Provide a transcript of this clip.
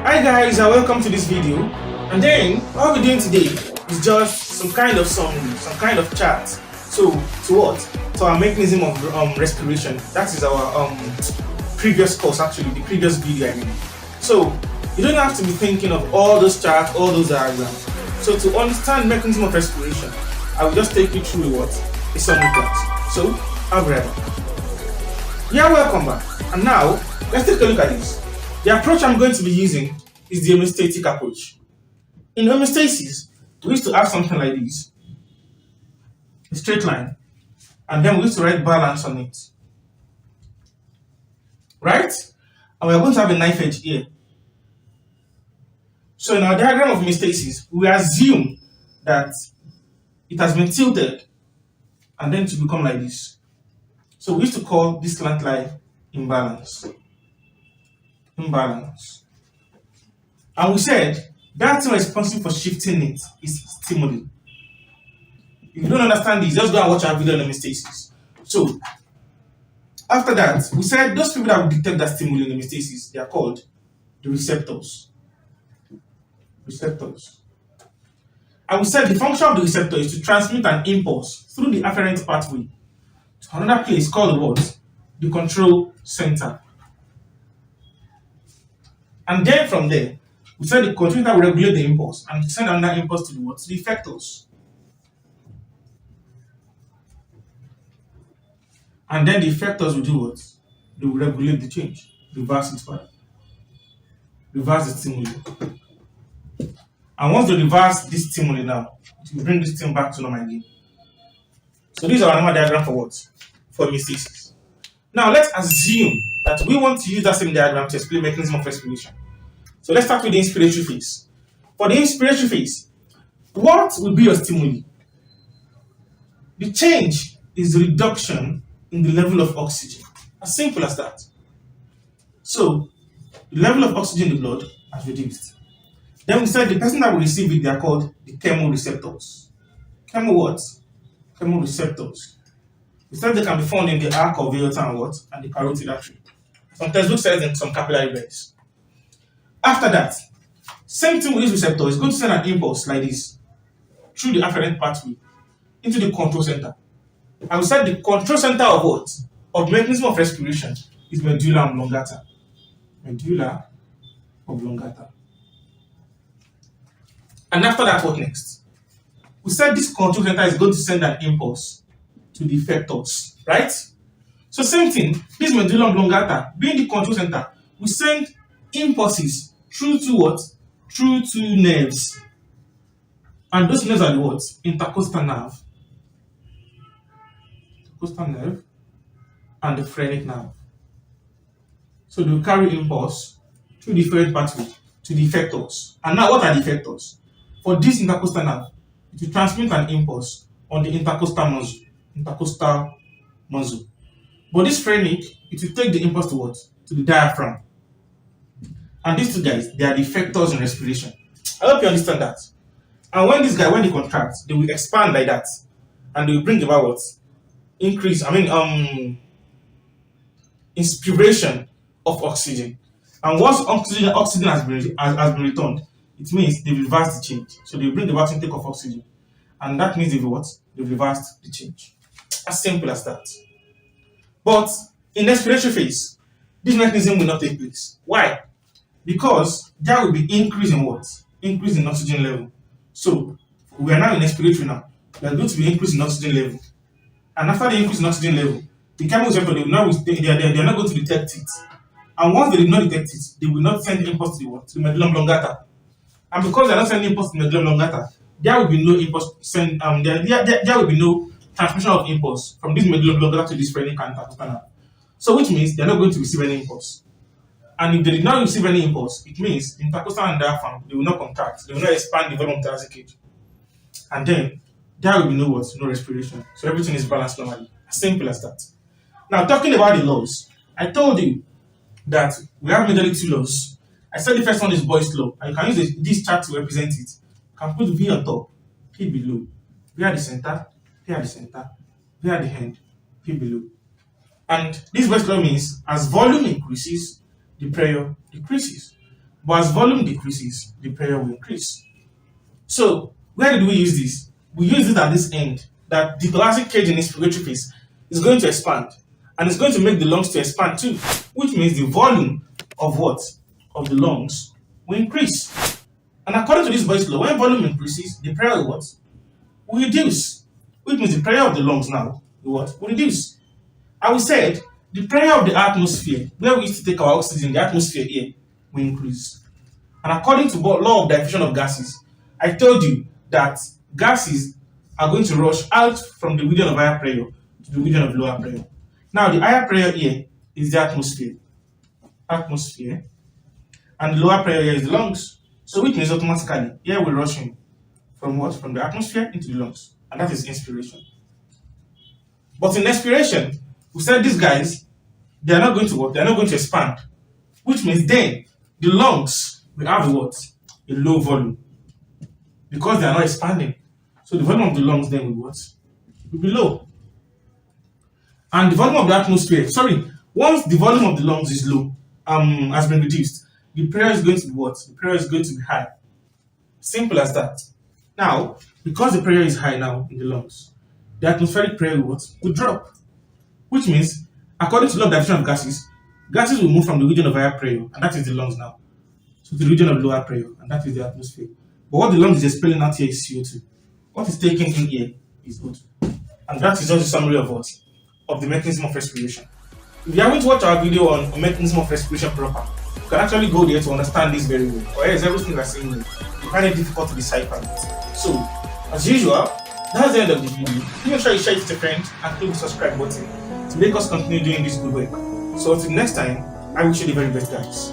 Hi guys, and welcome to this video. And then all we're doing today is just some kind of summary, some kind of chart. So to what? To our mechanism of respiration. That is our previous course, actually the previous video. So you don't have to be thinking of all those charts, all those diagrams. So to understand mechanism of respiration, I will just take you through a summary class. So I'll be right back. Yeah, welcome back. And now let's take a look at this. The approach I'm going to be using is the homeostatic approach. In homeostasis, we used to have something like this, a straight line, and then we used to write balance on it. Right? And we're going to have a knife edge here. So in our diagram of homeostasis, we assume that it has been tilted and then to become like this. So we used to call this slant line imbalance. Imbalance. And we said that thing responsible for shifting it is stimuli. If you don't understand this, just go and watch our video on homeostasis. So after that, we said those people that will detect that stimuli in homeostasis, they are called the receptors. Receptors. And we said the function of the receptor is to transmit an impulse through the afferent pathway to another place called what? The control center. And then from there, we said the control center will regulate the impulse and send another impulse to the what? To the effectors. And then the effectors will do what? They will regulate the change, reverse it further. Reverse the stimuli. And once they reverse this stimuli now, it will bring this thing back to normal again. So this is our normal diagram for what? For homeostasis. Now let's assume that we want to use that same diagram to explain mechanism of respiration. So let's start with the inspiratory phase. For the inspiratory phase, what will be your stimuli? The change is the reduction in the level of oxygen. As simple as that. So the level of oxygen in the blood has reduced. Then we said the person that will receive it, they are called the chemoreceptors. Chemo what? Chemoreceptors. We said they can be found in the arc of aorta and what? And the carotid artery. Some textbook says in some capillary beds. After that, same thing with this receptor is going to send an impulse like this through the afferent pathway into the control center. And we said the control center of what? Of mechanism of respiration is medulla oblongata. Medulla oblongata. And after that, what next? We said this control center is going to send an impulse to the effectors, right? So same thing, this medulla oblongata, being the control center, we send impulses through to what? Through to nerves. And those nerves are the what? Intercostal nerve. Intercostal nerve and the phrenic nerve. So they will carry impulse through the afferent pathway to the effectors. And now what are the effectors? For this intercostal nerve, it will transmit an impulse on the intercostal muscle. Intercostal muscle. But this phrenic, it will take the impulse to what? To the diaphragm. And these two guys, they are the effectors in respiration. I hope you understand that. And when these guys, when they contract, they will expand like that. And they will bring about what? Increase, inspiration of oxygen. And once oxygen has been returned, it means they reverse the change. So they bring about intake of oxygen. And that means they reversed the change. As simple as that. But in the respiratory phase, this mechanism will not take place. Why? Because there will be increase in what? Increase in oxygen level. So we are now in respiratory now. There's going to be increase in oxygen level. And after the increase in oxygen level, the chemoreceptor, they are not going to detect it. And once they did not detect it, they will not send impulse to the what? To the medulla oblongata. And because they are not sending impulse to the medulla oblongata, there will be no impulse there will be no transmission of impulse from this medulla oblongata to this phrenic and intercostal nerve. So which means they are not going to receive any impulse. And if they did not receive any impulse, it means the intercostal and diaphragm, they will not contract, they will not expand the volume of the thoracic cage. And then there will be no what? No respiration. So everything is balanced normally. As simple as that. Now talking about the laws, I told you that we have majorly two laws. I said the first one is Boyle's law, and you can use this chart to represent it. You can put V on top, P below, V at the center, P at the center, V at the end, P below. And this Boyle's law means as volume increases, the pressure decreases. But as volume decreases, the pressure will increase. So where did we use this? We use it at this end, that the thoracic cage in inspiratory phase is going to expand, and it's going to make the lungs to expand too, which means the volume of what? Of the lungs will increase. And according to this Boyle's law, when volume increases, the pressure will what? Will reduce. Which means the pressure of the lungs now will what? Will reduce. And we said the pressure of the atmosphere, where we used to take our oxygen, the atmosphere here, will increase. And according to the law of diffusion of gases, I told you that gases are going to rush out from the region of higher pressure to the region of lower pressure. Now, the higher pressure here is the atmosphere, and the lower pressure here is the lungs. So, which means automatically, air will rush in from what? From the atmosphere into the lungs, and that is inspiration. But in expiration, we said these guys, they are not going to what? They are not going to expand, which means then the lungs will have what? A low volume, because they are not expanding. So the volume of the lungs then will what? Will be low. And the volume of the atmosphere, once the volume of the lungs is low, has been reduced, the pressure is going to be what? The pressure is going to be high. Simple as that. Now, because the pressure is high now in the lungs, the atmospheric pressure will what? Will drop. Which means, according to the law of diffusion of gases, gases will move from the region of higher pressure, and that is the lungs now, to the region of lower pressure, and that is the atmosphere. But what the lungs is expelling out here is CO2. What is taken in here is O2. And that is just a summary of what? Of the mechanism of respiration. If you haven't watched our video on mechanism of respiration proper, you can actually go there to understand this very well. Or else everything we're saying, you find it difficult to decipher it. So, as usual, that's the end of the video. Make sure you share it with your friends and click the subscribe button to make us continue doing this good work. So until next time, I wish you the very best, guys.